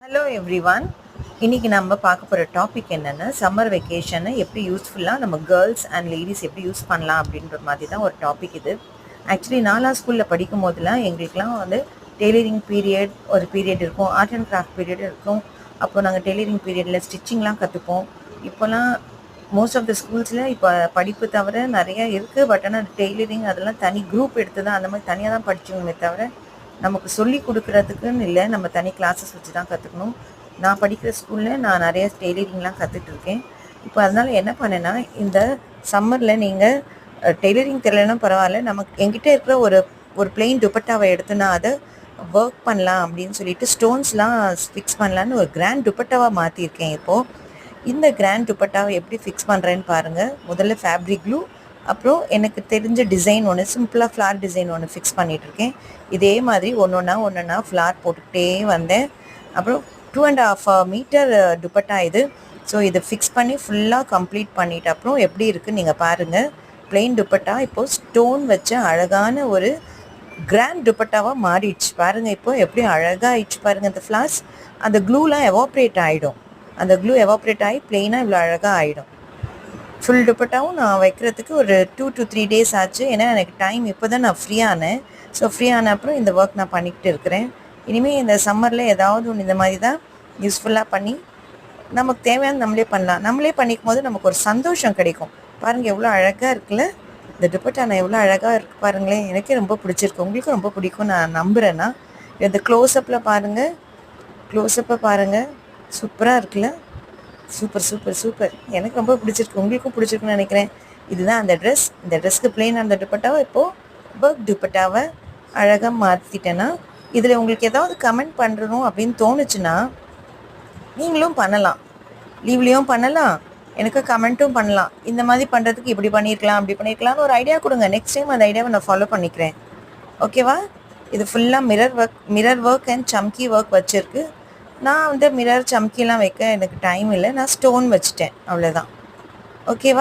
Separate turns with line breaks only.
Hello everyone. இன்றைக்கி நம்ம பார்க்க போகிற டாபிக் என்னென்னா, சம்மர் வெக்கேஷனை எப்படி யூஸ்ஃபுல்லாக நம்ம கேர்ள்ஸ் அண்ட் லேடிஸ் எப்படி யூஸ் பண்ணலாம் அப்படின்ற மாதிரி தான் ஒரு டாபிக் இது. ஆக்சுவலி நாலாம் ஸ்கூலில் படிக்கும் போதெல்லாம் எங்களுக்கெலாம் டெய்லரிங் ஒரு பீரியட் இருக்கும், ஆர்ட் அண்ட் கிராஃப்ட் பீரியட் இருக்கும். அப்போ நாங்கள் டெய்லரிங் பீரியடில் ஸ்டிச்சிங்லாம் கற்றுப்போம். இப்போலாம் மோஸ்ட் ஆஃப் த ஸ்கூல்ஸில் இப்போ படிப்பு தவிர நிறையா இருக்குது. பட் ஆனால் டெய்லரிங் அதெல்லாம் தனி குரூப் எடுத்து தான், அந்த மாதிரி தனியாக தான் படித்தோமே தவிர நமக்கு சொல்லி கொடுக்குறதுக்குன்னு இல்லை, நம்ம தனி கிளாஸஸ் வச்சு தான் கற்றுக்கணும். நான் படிக்கிற ஸ்கூலில் நான் நிறைய டெய்லரிங்லாம் கற்றுட்ருக்கேன். இப்போ அதனால் என்ன பண்ணேன்னா, இந்த சம்மரில் நீங்கள் டெய்லரிங் தெரியலன்னா பரவாயில்ல, நமக்கு என்கிட்ட இருக்கிற ஒரு பிளெயின் துப்பட்டாவை எடுத்துனா அதை ஒர்க் பண்ணலாம் அப்படின்னு சொல்லிட்டு ஸ்டோன்ஸ்லாம் ஃபிக்ஸ் பண்ணலான்னு ஒரு கிராண்ட் துப்பட்டாவாக மாற்றிருக்கேன். இப்போது இந்த கிராண்ட் துப்பட்டாவை எப்படி ஃபிக்ஸ் பண்ணுறேன்னு பாருங்கள். முதல்ல ஃபேப்ரிக் க்ளூ, அப்புறம் எனக்கு தெரிஞ்ச டிசைன் ஒன்று, சிம்பிளாக ஃப்ளார் டிசைன் ஒன்று ஃபிக்ஸ் பண்ணிகிட்ருக்கேன். இதே மாதிரி ஒன்றா ஃப்ளார் போட்டுக்கிட்டே வந்தேன். அப்புறம் 2.5 மீட்டர் துப்பட்டா இது. ஸோ இதை ஃபிக்ஸ் பண்ணி ஃபுல்லாக கம்ப்ளீட் பண்ணிவிட்டு அப்புறம் எப்படி இருக்குன்னு நீங்கள் பாருங்கள். பிளெயின் துப்பட்டா இப்போது ஸ்டோன் வச்ச அழகான ஒரு கிராண்ட் துப்பட்டாவாக மாறிடுச்சு பாருங்கள். இப்போ எப்படி அழகாக ஆயிடுச்சு பாருங்கள். அந்த ஃப்ளார்ஸ், அந்த க்ளூலாம் எவாப்ரேட் ஆகிடும். அந்த க்ளூ எவாப்ரேட் ஆகி பிளெயினாக இவ்வளோ அழகாக ஆகிடும். ஃபுல் துப்பட்டாவும் நான் வைக்கிறதுக்கு ஒரு 2 to 3 டேஸ் ஆச்சு. ஏன்னா எனக்கு டைம் இப்போ தான் நான் ஃப்ரீயானேன். ஸோ ஃப்ரீயான அப்புறம் இந்த ஒர்க் நான் பண்ணிக்கிட்டு இருக்கிறேன். இனிமேல் இந்த சம்மரில் ஏதாவது ஒன்று இந்த மாதிரி தான் யூஸ்ஃபுல்லாக பண்ணி நமக்கு தேவையான நம்மளே பண்ணலாம். நம்மளே பண்ணிக்கும் போது நமக்கு ஒரு சந்தோஷம் கிடைக்கும். பாருங்கள் எவ்வளோ அழகாக இருக்குல்ல இந்த துப்பட்டா. நான் எவ்வளோ அழகாக இருக்குது பாருங்களேன். எனக்கே ரொம்ப பிடிச்சிருக்கு, உங்களுக்கும் ரொம்ப பிடிக்கும் நான் நம்புகிறேன்னா. இந்த க்ளோஸ்அப்பில் பாருங்கள், க்ளோஸ்அப்பை பாருங்கள், சூப்பராக இருக்குல்ல. Super super super. எனக்கு ரொம்ப பிடிச்சிருக்கு, உங்களுக்கும் பிடிச்சிருக்குன்னு நினைக்கிறேன். இதுதான் அந்த ட்ரெஸ். இந்த ட்ரெஸ்க்கு பிளெயின் அந்த துப்பட்டாவை இப்போது ஒர்க் துப்பட்டாவை அழகாக மாற்றிட்டேன்னா, இதில் உங்களுக்கு ஏதாவது கமெண்ட் பண்ணுறணும் அப்படின்னு தோணுச்சுன்னா நீங்களும் பண்ணலாம். லீவ்லேயும் பண்ணலாம், எனக்கு கமெண்ட்டும் பண்ணலாம். இந்த மாதிரி பண்ணுறதுக்கு இப்படி பண்ணியிருக்கலாம், அப்படி பண்ணியிருக்கலாம்னு ஒரு ஐடியா கொடுங்க. நெக்ஸ்ட் டைம் அந்த ஐடியாவை நான் ஃபாலோ பண்ணிக்கிறேன். ஓகேவா? இது ஃபுல்லாக மிரர் ஒர்க் அண்ட் சம்கி ஒர்க் வச்சுருக்கு. நான் மிரர் சம்கிலாம் வைக்க எனக்கு டைம் இல்லை, நான் ஸ்டோன் வச்சுட்டேன், அவ்வளோதான். ஓகேவா?